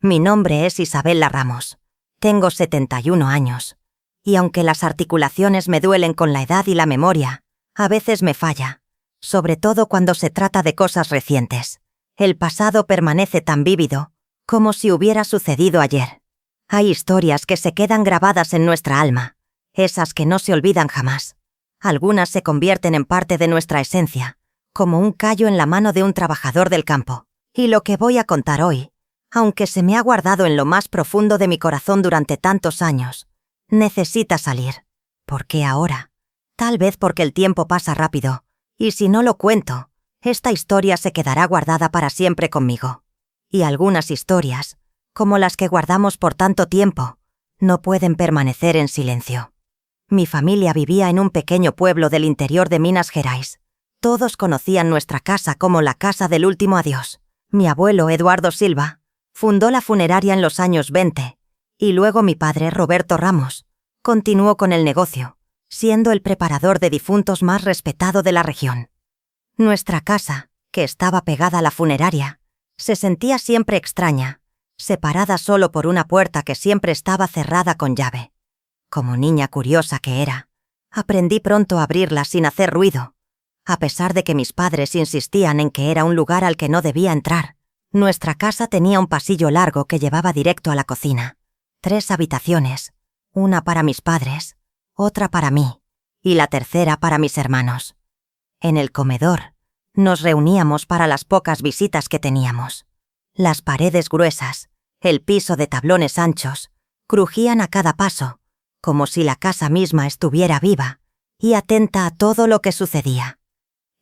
Mi nombre es Isabella Ramos. Tengo 71 años. Y aunque las articulaciones me duelen con la edad y la memoria, a veces me falla, sobre todo cuando se trata de cosas recientes. El pasado permanece tan vívido, como si hubiera sucedido ayer. Hay historias que se quedan grabadas en nuestra alma, esas que no se olvidan jamás. Algunas se convierten en parte de nuestra esencia, como un callo en la mano de un trabajador del campo. Y lo que voy a contar hoy, aunque se me ha guardado en lo más profundo de mi corazón durante tantos años, necesita salir. ¿Por qué ahora? Tal vez porque el tiempo pasa rápido, y si no lo cuento, esta historia se quedará guardada para siempre conmigo. Y algunas historias, como las que guardamos por tanto tiempo, no pueden permanecer en silencio. Mi familia vivía en un pequeño pueblo del interior de Minas Gerais. Todos conocían nuestra casa como la casa del último adiós. Mi abuelo, Eduardo Silva, fundó la funeraria en los años 20, y luego mi padre, Roberto Ramos, continuó con el negocio, siendo el preparador de difuntos más respetado de la región. Nuestra casa, que estaba pegada a la funeraria, se sentía siempre extraña, separada solo por una puerta que siempre estaba cerrada con llave. Como niña curiosa que era, aprendí pronto a abrirla sin hacer ruido. A pesar de que mis padres insistían en que era un lugar al que no debía entrar, nuestra casa tenía un pasillo largo que llevaba directo a la cocina. 3 habitaciones, una para mis padres, otra para mí, y la tercera para mis hermanos. En el comedor, nos reuníamos para las pocas visitas que teníamos. Las paredes gruesas, el piso de tablones anchos, crujían a cada paso, como si la casa misma estuviera viva y atenta a todo lo que sucedía.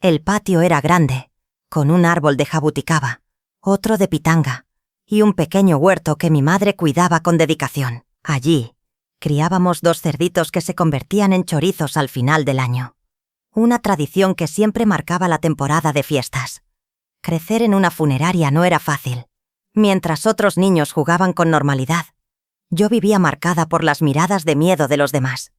El patio era grande, con un árbol de jabuticaba, otro de pitanga, y un pequeño huerto que mi madre cuidaba con dedicación. Allí, criábamos 2 cerditos que se convertían en chorizos al final del año. Una tradición que siempre marcaba la temporada de fiestas. Crecer en una funeraria no era fácil. Mientras otros niños jugaban con normalidad, yo vivía marcada por las miradas de miedo de los demás.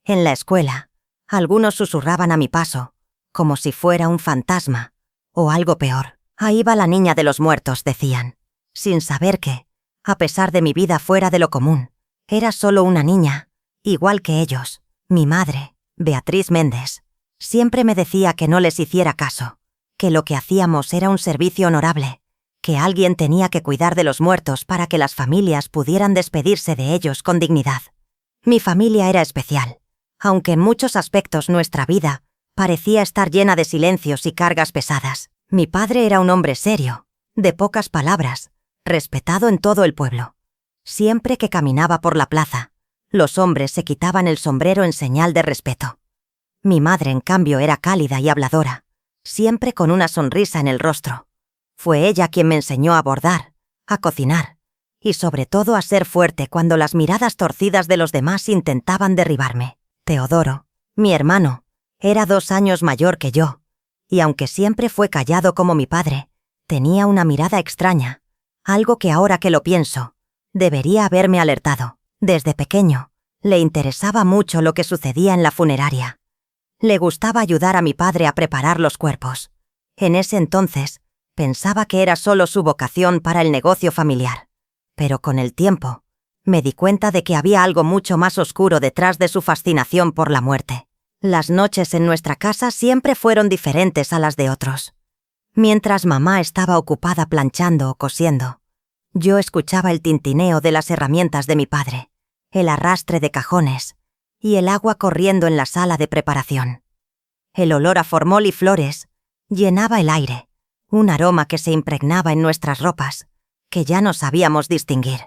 En la escuela, algunos susurraban a mi paso, como si fuera un fantasma, o algo peor. Ahí va la niña de los muertos, decían, sin saber que, a pesar de mi vida fuera de lo común, era solo una niña, igual que ellos. Mi madre, Beatriz Méndez, siempre me decía que no les hiciera caso, que lo que hacíamos era un servicio honorable, que alguien tenía que cuidar de los muertos para que las familias pudieran despedirse de ellos con dignidad. Mi familia era especial, aunque en muchos aspectos nuestra vida parecía estar llena de silencios y cargas pesadas. Mi padre era un hombre serio, de pocas palabras, respetado en todo el pueblo. Siempre que caminaba por la plaza, los hombres se quitaban el sombrero en señal de respeto. Mi madre, en cambio, era cálida y habladora, siempre con una sonrisa en el rostro. Fue ella quien me enseñó a bordar, a cocinar, y sobre todo a ser fuerte cuando las miradas torcidas de los demás intentaban derribarme. Teodoro, mi hermano, era 2 años mayor que yo, y aunque siempre fue callado como mi padre, tenía una mirada extraña, algo que ahora que lo pienso, debería haberme alertado. Desde pequeño, le interesaba mucho lo que sucedía en la funeraria. Le gustaba ayudar a mi padre a preparar los cuerpos. En ese entonces, pensaba que era solo su vocación para el negocio familiar. Pero con el tiempo, me di cuenta de que había algo mucho más oscuro detrás de su fascinación por la muerte. Las noches en nuestra casa siempre fueron diferentes a las de otros. Mientras mamá estaba ocupada planchando o cosiendo, yo escuchaba el tintineo de las herramientas de mi padre, el arrastre de cajones y el agua corriendo en la sala de preparación. El olor a formol y flores llenaba el aire, un aroma que se impregnaba en nuestras ropas, que ya no sabíamos distinguir.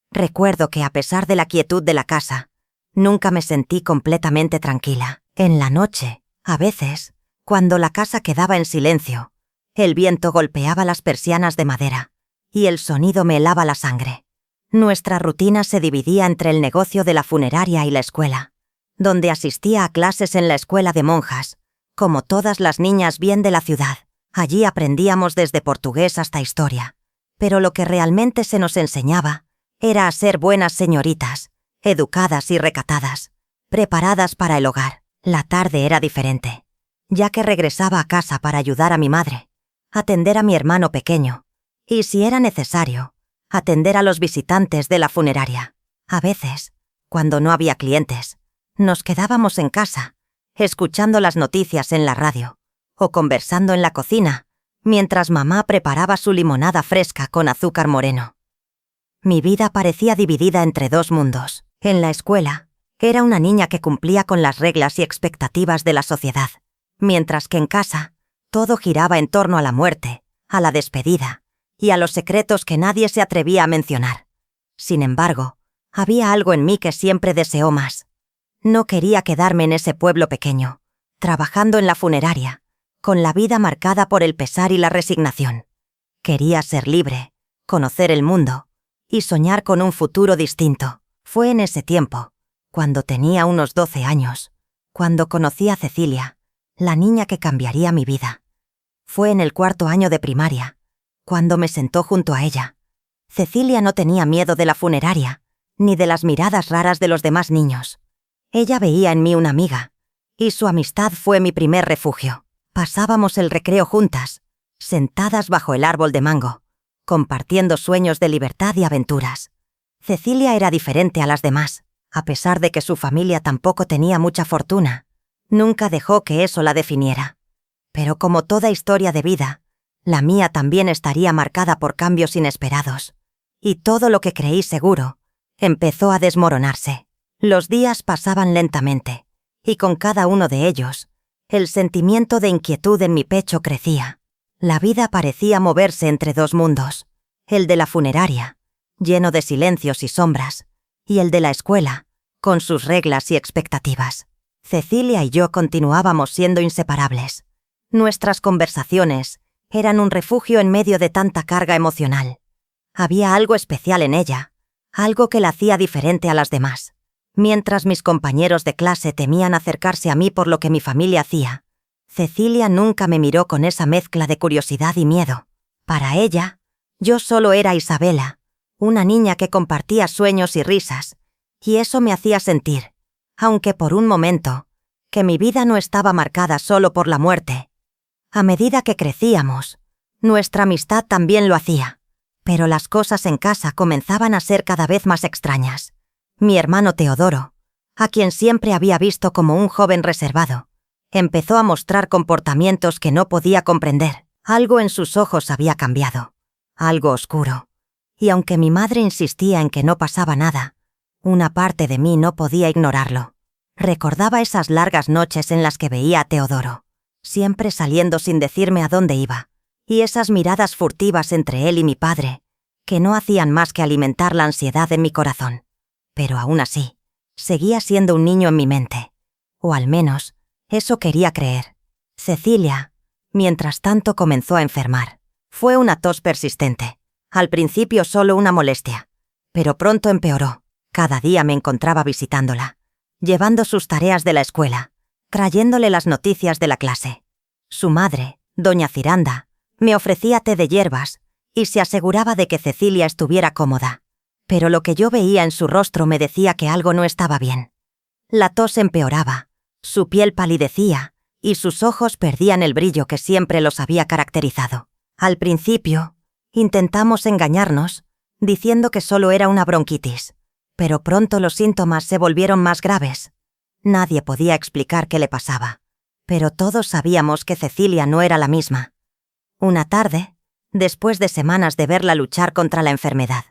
Recuerdo que a pesar de la quietud de la casa, nunca me sentí completamente tranquila. En la noche, a veces, cuando la casa quedaba en silencio, el viento golpeaba las persianas de madera, y el sonido me helaba la sangre. Nuestra rutina se dividía entre el negocio de la funeraria y la escuela, donde asistía a clases en la escuela de monjas, como todas las niñas bien de la ciudad. Allí aprendíamos desde portugués hasta historia, pero lo que realmente se nos enseñaba era a ser buenas señoritas, educadas y recatadas, preparadas para el hogar. La tarde era diferente, ya que regresaba a casa para ayudar a mi madre, atender a mi hermano pequeño, y si era necesario, atender a los visitantes de la funeraria. A veces, cuando no había clientes, nos quedábamos en casa, escuchando las noticias en la radio o conversando en la cocina, mientras mamá preparaba su limonada fresca con azúcar moreno. Mi vida parecía dividida entre dos mundos. En la escuela, era una niña que cumplía con las reglas y expectativas de la sociedad, mientras que en casa, todo giraba en torno a la muerte, a la despedida y a los secretos que nadie se atrevía a mencionar. Sin embargo, había algo en mí que siempre deseó más. No quería quedarme en ese pueblo pequeño, trabajando en la funeraria, con la vida marcada por el pesar y la resignación. Quería ser libre, conocer el mundo y soñar con un futuro distinto. Fue en ese tiempo, cuando tenía unos 12 años, cuando conocí a Cecilia, la niña que cambiaría mi vida. Fue en el 4º año de primaria, cuando me sentó junto a ella. Cecilia no tenía miedo de la funeraria, ni de las miradas raras de los demás niños. Ella veía en mí una amiga, y su amistad fue mi primer refugio. Pasábamos el recreo juntas, sentadas bajo el árbol de mango, compartiendo sueños de libertad y aventuras. Cecilia era diferente a las demás. A pesar de que su familia tampoco tenía mucha fortuna, nunca dejó que eso la definiera. Pero como toda historia de vida, la mía también estaría marcada por cambios inesperados. Y todo lo que creí seguro empezó a desmoronarse. Los días pasaban lentamente, y con cada uno de ellos, el sentimiento de inquietud en mi pecho crecía. La vida parecía moverse entre dos mundos, el de la funeraria, lleno de silencios y sombras, y el de la escuela, con sus reglas y expectativas. Cecilia y yo continuábamos siendo inseparables. Nuestras conversaciones eran un refugio en medio de tanta carga emocional. Había algo especial en ella, algo que la hacía diferente a las demás. Mientras mis compañeros de clase temían acercarse a mí por lo que mi familia hacía, Cecilia nunca me miró con esa mezcla de curiosidad y miedo. Para ella, yo solo era Isabela, una niña que compartía sueños y risas, y eso me hacía sentir, aunque por un momento, que mi vida no estaba marcada solo por la muerte. A medida que crecíamos, nuestra amistad también lo hacía, pero las cosas en casa comenzaban a ser cada vez más extrañas. Mi hermano Teodoro, a quien siempre había visto como un joven reservado, empezó a mostrar comportamientos que no podía comprender. Algo en sus ojos había cambiado, algo oscuro. Y aunque mi madre insistía en que no pasaba nada, una parte de mí no podía ignorarlo. Recordaba esas largas noches en las que veía a Teodoro, siempre saliendo sin decirme a dónde iba, y esas miradas furtivas entre él y mi padre, que no hacían más que alimentar la ansiedad en mi corazón. Pero aún así, seguía siendo un niño en mi mente. O al menos, eso quería creer. Cecilia, mientras tanto, comenzó a enfermar. Fue una tos persistente. Al principio solo una molestia, pero pronto empeoró. Cada día me encontraba visitándola, llevando sus tareas de la escuela, trayéndole las noticias de la clase. Su madre, doña Ciranda, me ofrecía té de hierbas y se aseguraba de que Cecilia estuviera cómoda. Pero lo que yo veía en su rostro me decía que algo no estaba bien. La tos empeoraba, su piel palidecía y sus ojos perdían el brillo que siempre los había caracterizado. Al principio, intentamos engañarnos, diciendo que solo era una bronquitis, pero pronto los síntomas se volvieron más graves. Nadie podía explicar qué le pasaba, pero todos sabíamos que Cecilia no era la misma. Una tarde, después de semanas de verla luchar contra la enfermedad,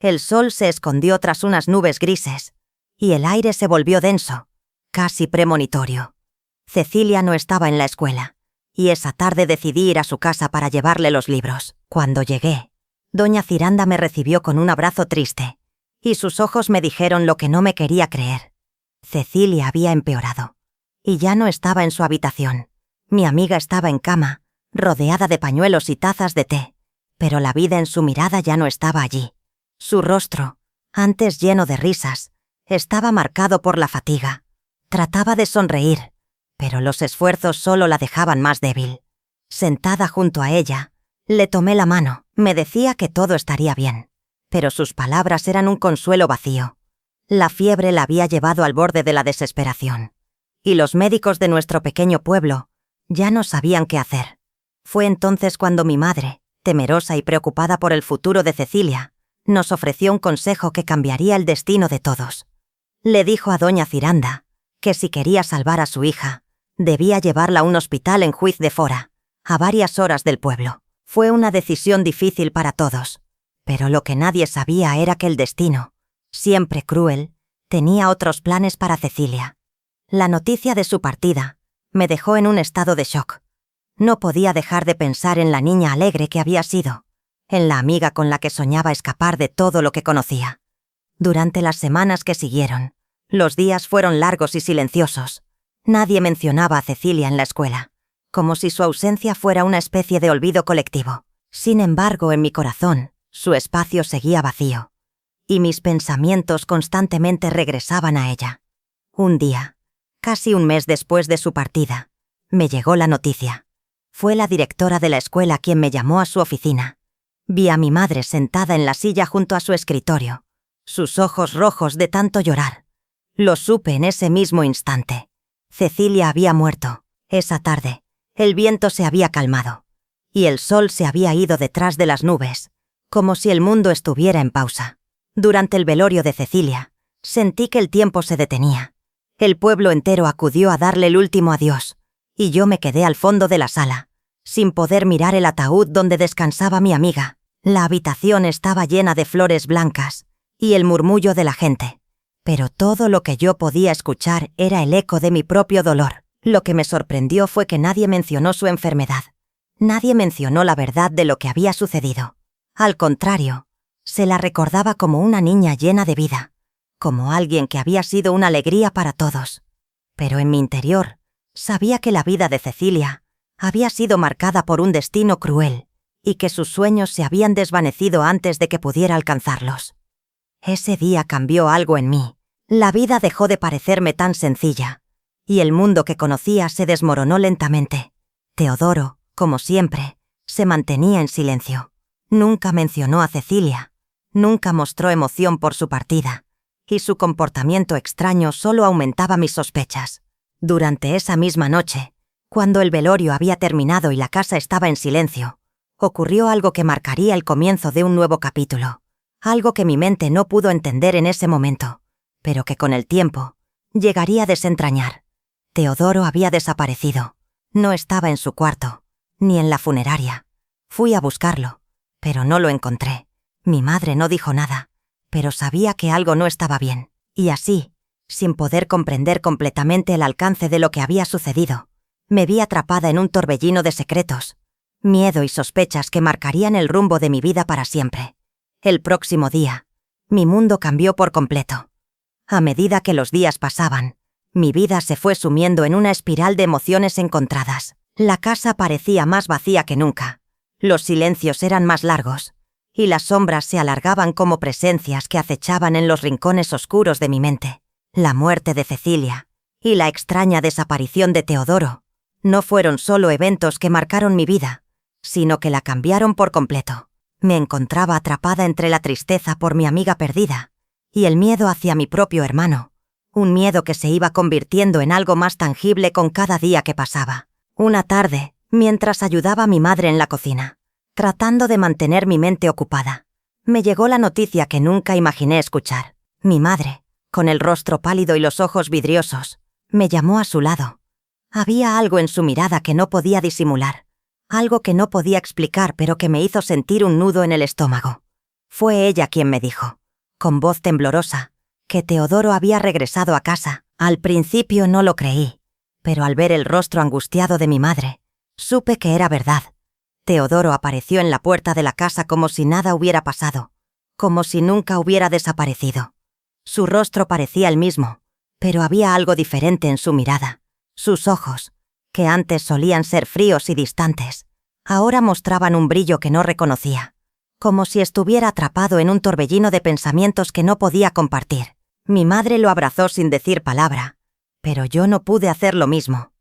el sol se escondió tras unas nubes grises, y el aire se volvió denso, casi premonitorio. Cecilia no estaba en la escuela, y esa tarde decidí ir a su casa para llevarle los libros. Cuando llegué, doña Ciranda me recibió con un abrazo triste, y sus ojos me dijeron lo que no me quería creer. Cecilia había empeorado, y ya no estaba en su habitación. Mi amiga estaba en cama, rodeada de pañuelos y tazas de té, pero la vida en su mirada ya no estaba allí. Su rostro, antes lleno de risas, estaba marcado por la fatiga. Trataba de sonreír, pero los esfuerzos solo la dejaban más débil. Sentada junto a ella, le tomé la mano. Me decía que todo estaría bien, pero sus palabras eran un consuelo vacío. La fiebre la había llevado al borde de la desesperación, y los médicos de nuestro pequeño pueblo ya no sabían qué hacer. Fue entonces cuando mi madre, temerosa y preocupada por el futuro de Cecilia, Nos ofreció un consejo que cambiaría el destino de todos. Le dijo a doña Ciranda que si quería salvar a su hija, debía llevarla a un hospital en Juiz de Fora, a varias horas del pueblo. Fue una decisión difícil para todos, pero lo que nadie sabía era que el destino, siempre cruel, tenía otros planes para Cecilia. La noticia de su partida me dejó en un estado de shock. No podía dejar de pensar en la niña alegre que había sido, en la amiga con la que soñaba escapar de todo lo que conocía. Durante las semanas que siguieron, los días fueron largos y silenciosos. Nadie mencionaba a Cecilia en la escuela, como si su ausencia fuera una especie de olvido colectivo. Sin embargo, en mi corazón, su espacio seguía vacío, y mis pensamientos constantemente regresaban a ella. Un día, casi un mes después de su partida, me llegó la noticia. Fue la directora de la escuela quien me llamó a su oficina. Vi a mi madre sentada en la silla junto a su escritorio, sus ojos rojos de tanto llorar. Lo supe en ese mismo instante. Cecilia había muerto. Esa tarde, el viento se había calmado, y el sol se había ido detrás de las nubes, como si el mundo estuviera en pausa. Durante el velorio de Cecilia, sentí que el tiempo se detenía. El pueblo entero acudió a darle el último adiós, y yo me quedé al fondo de la sala, sin poder mirar el ataúd donde descansaba mi amiga. La habitación estaba llena de flores blancas, y el murmullo de la gente. Pero todo lo que yo podía escuchar era el eco de mi propio dolor. Lo que me sorprendió fue que nadie mencionó su enfermedad. Nadie mencionó la verdad de lo que había sucedido. Al contrario, se la recordaba como una niña llena de vida, como alguien que había sido una alegría para todos. Pero en mi interior, sabía que la vida de Cecilia había sido marcada por un destino cruel y que sus sueños se habían desvanecido antes de que pudiera alcanzarlos. Ese día cambió algo en mí. La vida dejó de parecerme tan sencilla, y el mundo que conocía se desmoronó lentamente. Teodoro, como siempre, se mantenía en silencio. Nunca mencionó a Cecilia, nunca mostró emoción por su partida, y su comportamiento extraño solo aumentaba mis sospechas. Durante esa misma noche, cuando el velorio había terminado y la casa estaba en silencio, ocurrió algo que marcaría el comienzo de un nuevo capítulo. Algo que mi mente no pudo entender en ese momento, pero que con el tiempo llegaría a desentrañar. Teodoro había desaparecido. No estaba en su cuarto, ni en la funeraria. Fui a buscarlo, pero no lo encontré. Mi madre no dijo nada, pero sabía que algo no estaba bien. Y así, sin poder comprender completamente el alcance de lo que había sucedido, me vi atrapada en un torbellino de secretos, miedo y sospechas que marcarían el rumbo de mi vida para siempre. El próximo día, mi mundo cambió por completo. A medida que los días pasaban, mi vida se fue sumiendo en una espiral de emociones encontradas. La casa parecía más vacía que nunca. Los silencios eran más largos, y las sombras se alargaban como presencias que acechaban en los rincones oscuros de mi mente. La muerte de Cecilia y la extraña desaparición de Teodoro no fueron solo eventos que marcaron mi vida, sino que la cambiaron por completo. Me encontraba atrapada entre la tristeza por mi amiga perdida y el miedo hacia mi propio hermano, un miedo que se iba convirtiendo en algo más tangible con cada día que pasaba. Una tarde, mientras ayudaba a mi madre en la cocina, tratando de mantener mi mente ocupada, me llegó la noticia que nunca imaginé escuchar. Mi madre, con el rostro pálido y los ojos vidriosos, me llamó a su lado. Había algo en su mirada que no podía disimular, algo que no podía explicar pero que me hizo sentir un nudo en el estómago. Fue ella quien me dijo, con voz temblorosa, que Teodoro había regresado a casa. Al principio no lo creí, pero al ver el rostro angustiado de mi madre, supe que era verdad. Teodoro apareció en la puerta de la casa como si nada hubiera pasado, como si nunca hubiera desaparecido. Su rostro parecía el mismo, pero había algo diferente en su mirada. Sus ojos, que antes solían ser fríos y distantes, ahora mostraban un brillo que no reconocía, como si estuviera atrapado en un torbellino de pensamientos que no podía compartir. Mi madre lo abrazó sin decir palabra, pero yo no pude hacer lo mismo.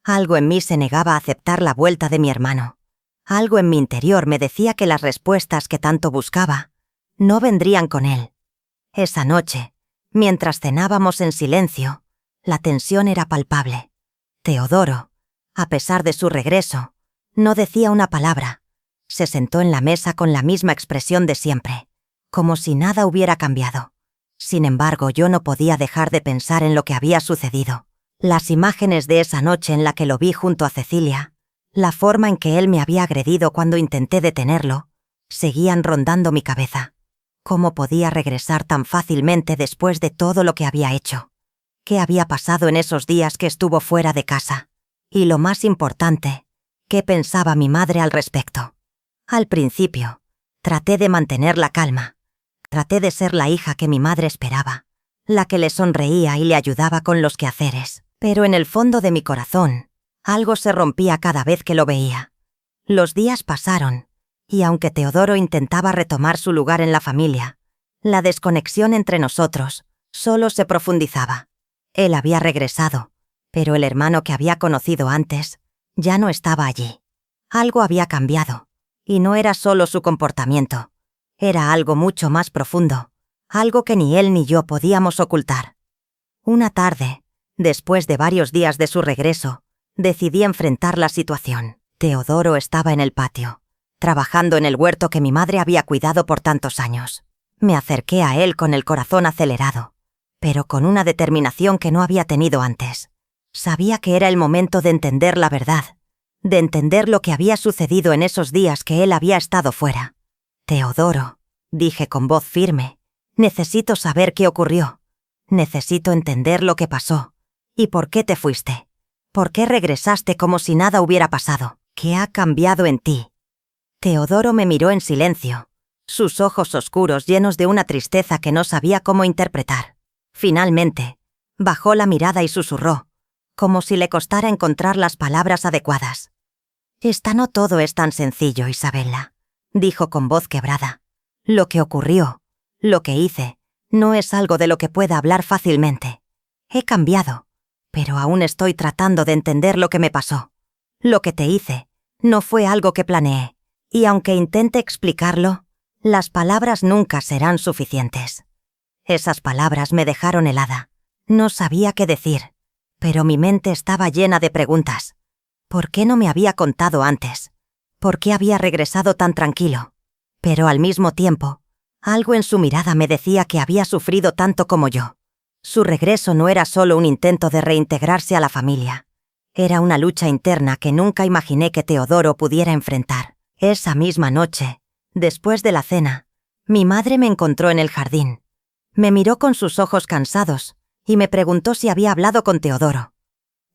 Algo en mí se negaba a aceptar la vuelta de mi hermano. Algo en mi interior me decía que las respuestas que tanto buscaba no vendrían con él. Esa noche, mientras cenábamos en silencio, la tensión era palpable. Teodoro, a pesar de su regreso, no decía una palabra. Se sentó en la mesa con la misma expresión de siempre, como si nada hubiera cambiado. Sin embargo, yo no podía dejar de pensar en lo que había sucedido. Las imágenes de esa noche en la que lo vi junto a Cecilia, la forma en que él me había agredido cuando intenté detenerlo, seguían rondando mi cabeza. ¿Cómo podía regresar tan fácilmente después de todo lo que había hecho? ¿Qué había pasado en esos días que estuvo fuera de casa? Y lo más importante, ¿qué pensaba mi madre al respecto? Al principio, traté de mantener la calma. Traté de ser la hija que mi madre esperaba, la que le sonreía y le ayudaba con los quehaceres. Pero en el fondo de mi corazón, algo se rompía cada vez que lo veía. Los días pasaron, y aunque Teodoro intentaba retomar su lugar en la familia, la desconexión entre nosotros solo se profundizaba. Él había regresado, pero el hermano que había conocido antes ya no estaba allí. Algo había cambiado, y no era solo su comportamiento. Era algo mucho más profundo, algo que ni él ni yo podíamos ocultar. Una tarde, después de varios días de su regreso, decidí enfrentar la situación. Teodoro estaba en el patio, trabajando en el huerto que mi madre había cuidado por tantos años. Me acerqué a él con el corazón acelerado, pero con una determinación que no había tenido antes. Sabía que era el momento de entender la verdad, de entender lo que había sucedido en esos días que él había estado fuera. Teodoro, dije con voz firme, necesito saber qué ocurrió. Necesito entender lo que pasó. ¿Y por qué te fuiste? ¿Por qué regresaste como si nada hubiera pasado? ¿Qué ha cambiado en ti? Teodoro me miró en silencio, sus ojos oscuros llenos de una tristeza que no sabía cómo interpretar. Finalmente, bajó la mirada y susurró, como si le costara encontrar las palabras adecuadas. No todo es tan sencillo, Isabella, dijo con voz quebrada. Lo que ocurrió, lo que hice, no es algo de lo que pueda hablar fácilmente. He cambiado, pero aún estoy tratando de entender lo que me pasó. Lo que te hice no fue algo que planeé, y aunque intente explicarlo, las palabras nunca serán suficientes. Esas palabras me dejaron helada. No sabía qué decir, pero mi mente estaba llena de preguntas. ¿Por qué no me había contado antes? ¿Por qué había regresado tan tranquilo? Pero al mismo tiempo, algo en su mirada me decía que había sufrido tanto como yo. Su regreso no era solo un intento de reintegrarse a la familia. Era una lucha interna que nunca imaginé que Teodoro pudiera enfrentar. Esa misma noche, después de la cena, mi madre me encontró en el jardín. Me miró con sus ojos cansados y me preguntó si había hablado con Teodoro.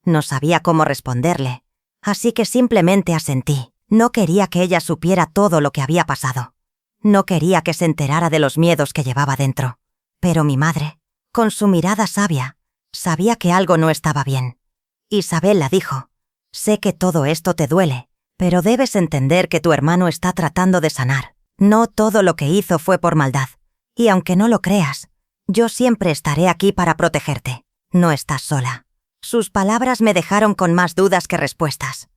No sabía cómo responderle, así que simplemente asentí. No quería que ella supiera todo lo que había pasado. No quería que se enterara de los miedos que llevaba dentro. Pero mi madre, con su mirada sabia, sabía que algo no estaba bien. Isabella dijo, sé que todo esto te duele, pero debes entender que tu hermano está tratando de sanar. No todo lo que hizo fue por maldad. Y aunque no lo creas, yo siempre estaré aquí para protegerte. No estás sola. Sus palabras me dejaron con más dudas que respuestas.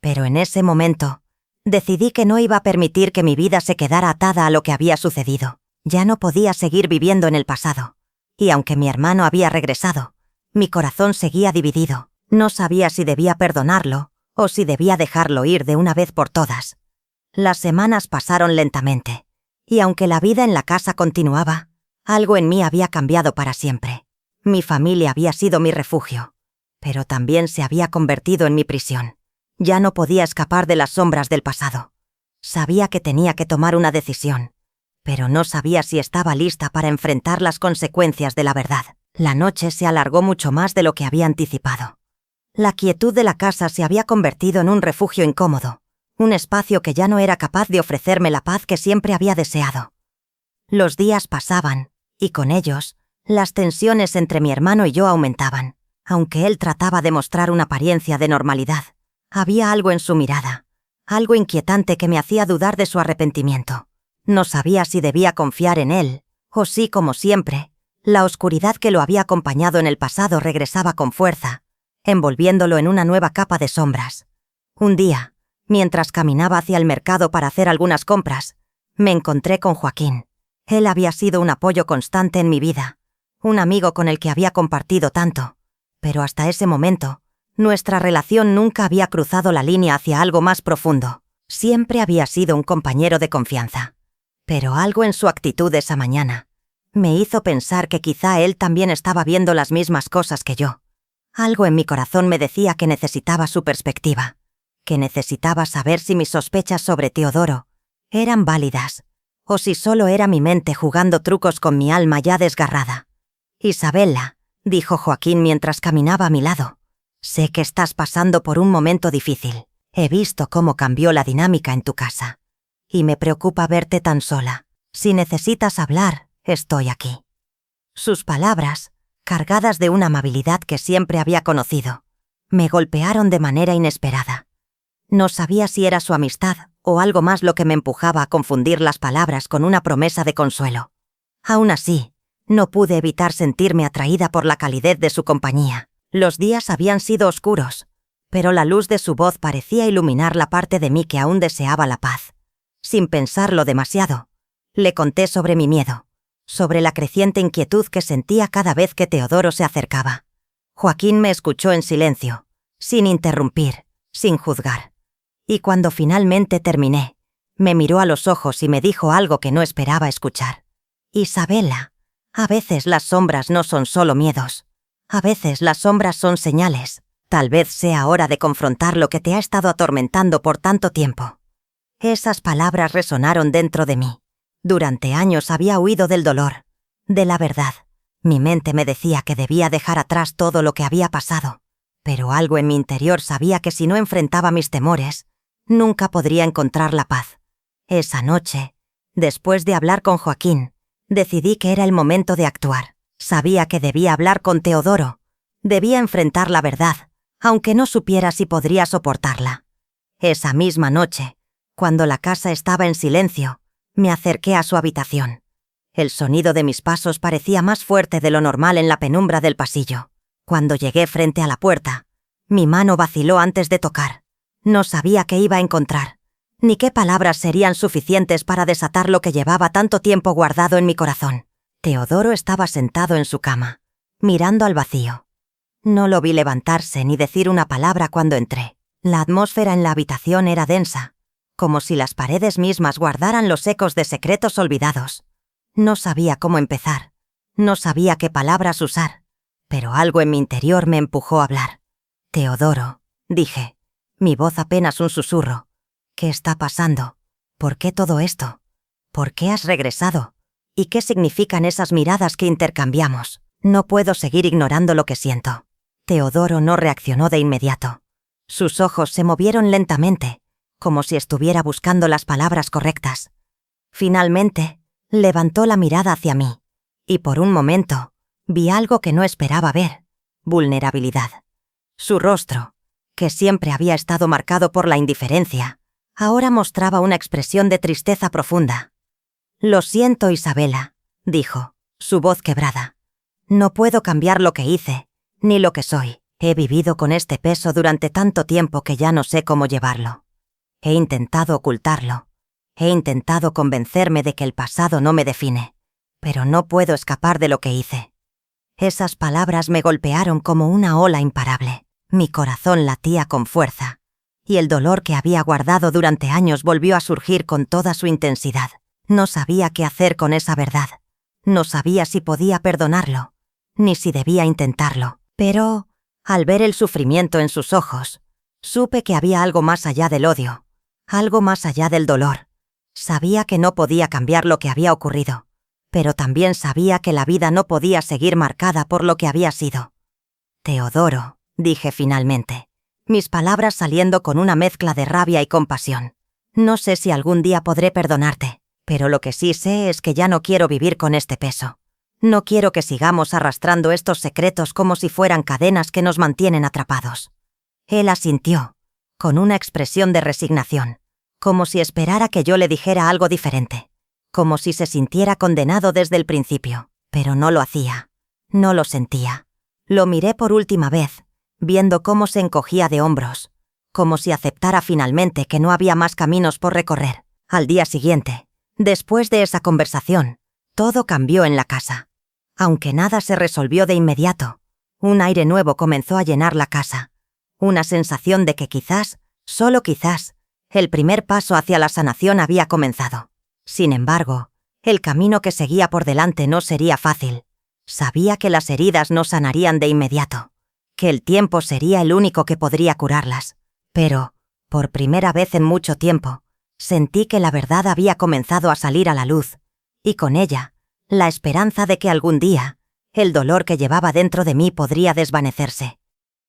Pero en ese momento, decidí que no iba a permitir que mi vida se quedara atada a lo que había sucedido. Ya no podía seguir viviendo en el pasado. Y aunque mi hermano había regresado, mi corazón seguía dividido. No sabía si debía perdonarlo o si debía dejarlo ir de una vez por todas. Las semanas pasaron lentamente, y aunque la vida en la casa continuaba, algo en mí había cambiado para siempre. Mi familia había sido mi refugio, pero también se había convertido en mi prisión. Ya no podía escapar de las sombras del pasado. Sabía que tenía que tomar una decisión, pero no sabía si estaba lista para enfrentar las consecuencias de la verdad. La noche se alargó mucho más de lo que había anticipado. La quietud de la casa se había convertido en un refugio incómodo, un espacio que ya no era capaz de ofrecerme la paz que siempre había deseado. Los días pasaban, y con ellos, las tensiones entre mi hermano y yo aumentaban. Aunque él trataba de mostrar una apariencia de normalidad, había algo en su mirada, algo inquietante que me hacía dudar de su arrepentimiento. No sabía si debía confiar en él, o si, como siempre, la oscuridad que lo había acompañado en el pasado regresaba con fuerza, envolviéndolo en una nueva capa de sombras. Un día, mientras caminaba hacia el mercado para hacer algunas compras, me encontré con Joaquín. Él había sido un apoyo constante en mi vida, un amigo con el que había compartido tanto, pero hasta ese momento, nuestra relación nunca había cruzado la línea hacia algo más profundo. Siempre había sido un compañero de confianza. Pero algo en su actitud esa mañana me hizo pensar que quizá él también estaba viendo las mismas cosas que yo. Algo en mi corazón me decía que necesitaba su perspectiva, que necesitaba saber si mis sospechas sobre Teodoro eran válidas, o si solo era mi mente jugando trucos con mi alma ya desgarrada. «Isabella», dijo Joaquín mientras caminaba a mi lado, «sé que estás pasando por un momento difícil. He visto cómo cambió la dinámica en tu casa. Y me preocupa verte tan sola. Si necesitas hablar, estoy aquí». Sus palabras, cargadas de una amabilidad que siempre había conocido, me golpearon de manera inesperada. No sabía si era su amistad o algo más lo que me empujaba a confundir las palabras con una promesa de consuelo. Aún así, no pude evitar sentirme atraída por la calidez de su compañía. Los días habían sido oscuros, pero la luz de su voz parecía iluminar la parte de mí que aún deseaba la paz. Sin pensarlo demasiado, le conté sobre mi miedo, sobre la creciente inquietud que sentía cada vez que Teodoro se acercaba. Joaquín me escuchó en silencio, sin interrumpir, sin juzgar. Y cuando finalmente terminé, me miró a los ojos y me dijo algo que no esperaba escuchar. «Isabella, a veces las sombras no son solo miedos. A veces las sombras son señales. Tal vez sea hora de confrontar lo que te ha estado atormentando por tanto tiempo». Esas palabras resonaron dentro de mí. Durante años había huido del dolor, de la verdad. Mi mente me decía que debía dejar atrás todo lo que había pasado, pero algo en mi interior sabía que si no enfrentaba mis temores, nunca podría encontrar la paz. Esa noche, después de hablar con Joaquín, decidí que era el momento de actuar. Sabía que debía hablar con Teodoro, debía enfrentar la verdad, aunque no supiera si podría soportarla. Esa misma noche, cuando la casa estaba en silencio, me acerqué a su habitación. El sonido de mis pasos parecía más fuerte de lo normal en la penumbra del pasillo. Cuando llegué frente a la puerta, mi mano vaciló antes de tocar. No sabía qué iba a encontrar, ni qué palabras serían suficientes para desatar lo que llevaba tanto tiempo guardado en mi corazón. Teodoro estaba sentado en su cama, mirando al vacío. No lo vi levantarse ni decir una palabra cuando entré. La atmósfera en la habitación era densa, como si las paredes mismas guardaran los ecos de secretos olvidados. No sabía cómo empezar, no sabía qué palabras usar, pero algo en mi interior me empujó a hablar. «Teodoro», dije, mi voz apenas un susurro. «¿Qué está pasando? ¿Por qué todo esto? ¿Por qué has regresado? ¿Y qué significan esas miradas que intercambiamos? No puedo seguir ignorando lo que siento». Teodoro no reaccionó de inmediato. Sus ojos se movieron lentamente, como si estuviera buscando las palabras correctas. Finalmente, levantó la mirada hacia mí, y por un momento, vi algo que no esperaba ver: vulnerabilidad. Su rostro, que siempre había estado marcado por la indiferencia, ahora mostraba una expresión de tristeza profunda. «Lo siento, Isabella», dijo, su voz quebrada. «No puedo cambiar lo que hice, ni lo que soy. He vivido con este peso durante tanto tiempo que ya no sé cómo llevarlo. He intentado ocultarlo. He intentado convencerme de que el pasado no me define, pero no puedo escapar de lo que hice». Esas palabras me golpearon como una ola imparable. Mi corazón latía con fuerza, y el dolor que había guardado durante años volvió a surgir con toda su intensidad. No sabía qué hacer con esa verdad. No sabía si podía perdonarlo, ni si debía intentarlo. Pero, al ver el sufrimiento en sus ojos, supe que había algo más allá del odio, algo más allá del dolor. Sabía que no podía cambiar lo que había ocurrido, pero también sabía que la vida no podía seguir marcada por lo que había sido. «Teodoro», dije finalmente, mis palabras saliendo con una mezcla de rabia y compasión. «No sé si algún día podré perdonarte, pero lo que sí sé es que ya no quiero vivir con este peso. No quiero que sigamos arrastrando estos secretos como si fueran cadenas que nos mantienen atrapados». Él asintió, con una expresión de resignación, como si esperara que yo le dijera algo diferente, como si se sintiera condenado desde el principio, pero no lo hacía, no lo sentía. Lo miré por última vez, viendo cómo se encogía de hombros, como si aceptara finalmente que no había más caminos por recorrer. Al día siguiente, después de esa conversación, todo cambió en la casa. Aunque nada se resolvió de inmediato, un aire nuevo comenzó a llenar la casa. Una sensación de que quizás, solo quizás, el primer paso hacia la sanación había comenzado. Sin embargo, el camino que seguía por delante no sería fácil. Sabía que las heridas no sanarían de inmediato, que el tiempo sería el único que podría curarlas. Pero, por primera vez en mucho tiempo, sentí que la verdad había comenzado a salir a la luz, y con ella, la esperanza de que algún día, el dolor que llevaba dentro de mí podría desvanecerse.